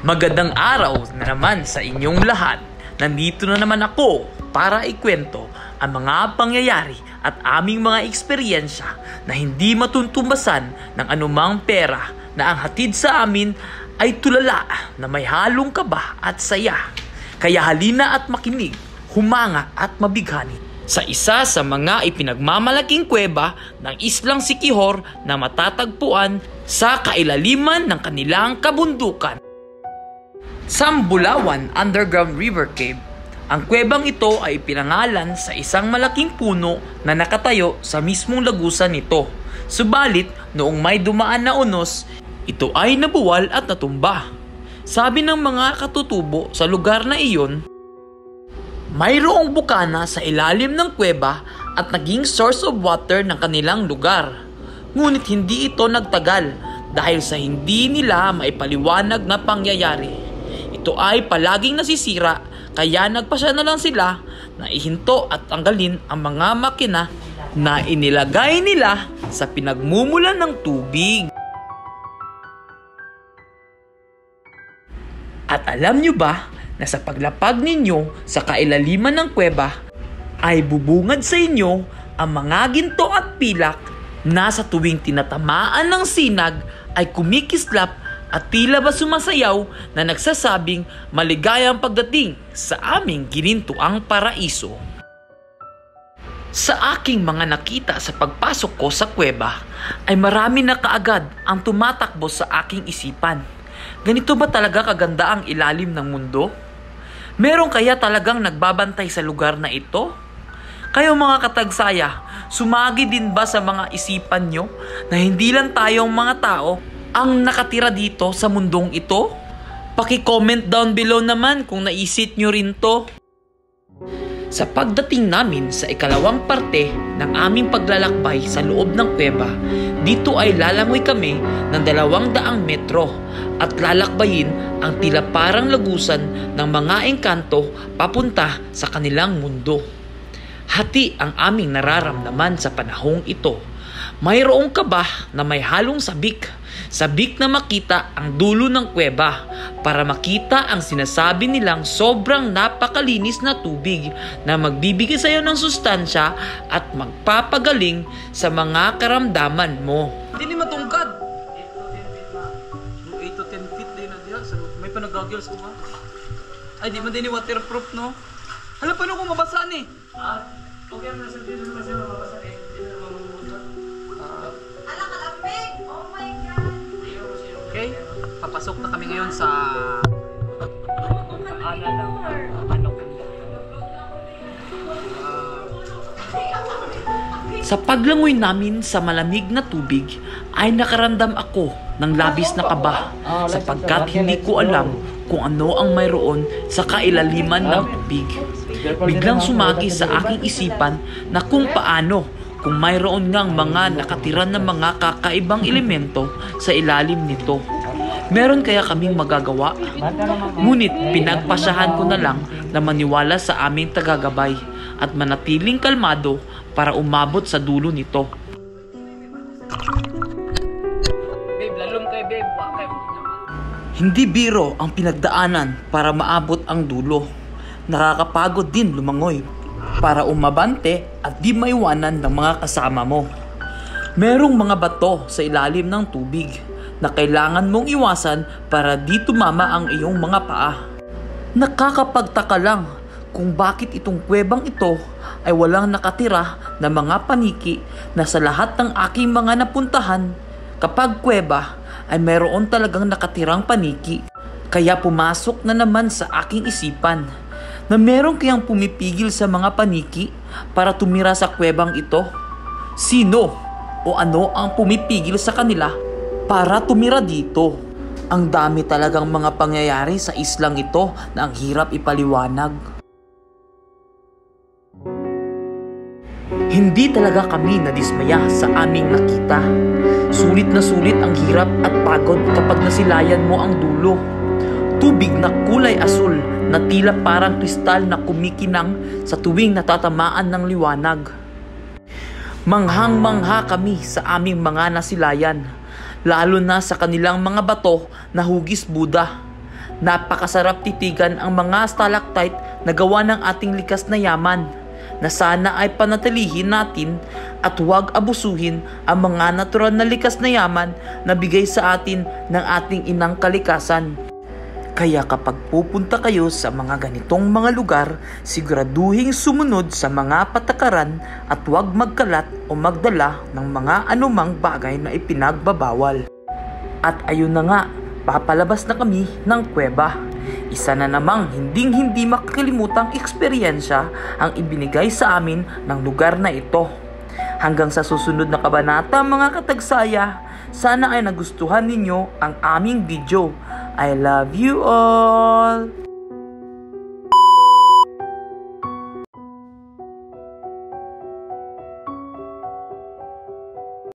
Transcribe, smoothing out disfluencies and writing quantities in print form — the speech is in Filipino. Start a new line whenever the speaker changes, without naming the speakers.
Magandang araw na naman sa inyong lahat. Nandito na naman ako para ikwento ang mga pangyayari at aming mga eksperyensya na hindi matuntumbasan ng anumang pera na ang hatid sa amin ay tulala na may halong kaba at saya. Kaya halina at makinig, humanga at mabighani sa isa sa mga ipinagmamalaking kuweba ng Islang Siquijor na matatagpuan sa kailaliman ng kanilang kabundukan. Sambulawan Underground River Cave. Ang kuwebang ito ay pinangalan sa isang malaking puno na nakatayo sa mismong lagusan nito. Subalit, noong may dumaan na unos, ito ay nabuwal at natumba. Sabi ng mga katutubo sa lugar na iyon, mayroong bukana sa ilalim ng kuweba at naging source of water ng kanilang lugar. Ngunit hindi ito nagtagal dahil sa hindi nila maipaliwanag na pangyayari. Ito ay palaging nasisira, kaya nagpasya na lang sila na ihinto at tanggalin ang mga makina na inilagay nila sa pinagmumulan ng tubig. At alam nyo ba na sa paglapag ninyo sa kailaliman ng kuweba ay bubungad sa inyo ang mga ginto at pilak na sa tuwing tinatamaan ng sinag ay kumikislap at tila ba sumasayaw na nagsasabing maligayang pagdating sa aming ginintuang paraiso. Sa aking mga nakita sa pagpasok ko sa kuweba ay marami na kaagad ang tumatakbo sa aking isipan. Ganito ba talaga kaganda ang ilalim ng mundo? Meron kaya talagang nagbabantay sa lugar na ito? Kayo mga katagsaya, sumagi din ba sa mga isipan nyo na hindi lang tayong mga tao ang nakatira dito sa mundong ito? Paki-comment down below naman kung naisip nyo rin to. Sa pagdating namin sa ikalawang parte ng aming paglalakbay sa loob ng kuweba, dito ay lalangoy kami ng 200 metro at lalakbayin ang tila parang lagusan ng mga engkanto papunta sa kanilang mundo. Hati ang aming nararamdaman sa panahong ito. Mayroong kaba na may halong sabik. Sabik na makita ang dulo ng kuweba para makita ang sinasabi nilang sobrang napakalinis na tubig na magbibigay sa iyo ng sustansya at magpapagaling sa mga karamdaman mo. Hindi matungkad. 8 to 10 feet din na diya. May panag-goggles ko ba? Ay, di man din waterproof, no? Hala, paano kung mabasa ni? Okay, ang nasa dito naman siya mabasa eh. Okay, papasok na kami ngayon sa Sa paglangoy namin sa malamig na tubig ay nakaramdam ako ng labis na kaba sapagkat hindi ko alam kung ano ang mayroon sa kailaliman ng tubig. Biglang sumagi sa aking isipan na kung paano kung mayroon ngang mga nakatira na mga kakaibang elemento sa ilalim nito. Meron kaya kaming magagawa? Ngunit pinagpasyahan ko na lang na maniwala sa aming tagagabay at manatiling kalmado para umabot sa dulo nito. Babe, lalong kay babe. Hindi biro ang pinagdaanan para maabot ang dulo. Nakakapagod din lumangoy para umabante at di maiwanan ng mga kasama mo. Merong mga bato sa ilalim ng tubig na kailangan mong iwasan para di tumama ang iyong mga paa. Nakakapagtaka lang kung bakit itong kuwebang ito ay walang nakatira na mga paniki na sa lahat ng aking mga napuntahan. Kapag kuweba ay mayroon talagang nakatirang paniki. Kaya pumasok na naman sa aking isipan na meron kayang pumipigil sa mga paniki para tumira sa kuwebang ito? Sino o ano ang pumipigil sa kanila para tumira dito? Ang dami talagang mga pangyayari sa islang ito na ang hirap ipaliwanag. Hindi talaga kami nadismaya sa aming nakita. Sulit na sulit ang hirap at pagod kapag nasilayan mo ang dulo. Tubig na kulay asul na tila parang kristal na kumikinang sa tuwing natatamaan ng liwanag. Manghang-mangha kami sa aming mga nasilayan. lalo na sa kanilang mga bato na hugis Buddha. Napakasarap titigan ang mga stalactite na gawa ng ating likas na yaman, na sana ay panatilihin natin at huwag abusuhin ang mga natural na likas na yaman na bigay sa atin ng ating inang kalikasan. Kaya kapag pupunta kayo sa mga ganitong mga lugar, siguraduhing sumunod sa mga patakaran at huwag magkalat o magdala ng mga anumang bagay na ipinagbabawal. At ayun na nga, papalabas na kami ng kuweba. Isa na namang hindi makakalimutang eksperyensya ang ibinigay sa amin ng lugar na ito. Hanggang sa susunod na kabanata mga katagsaya, sana ay nagustuhan ninyo ang aming video. I love you all!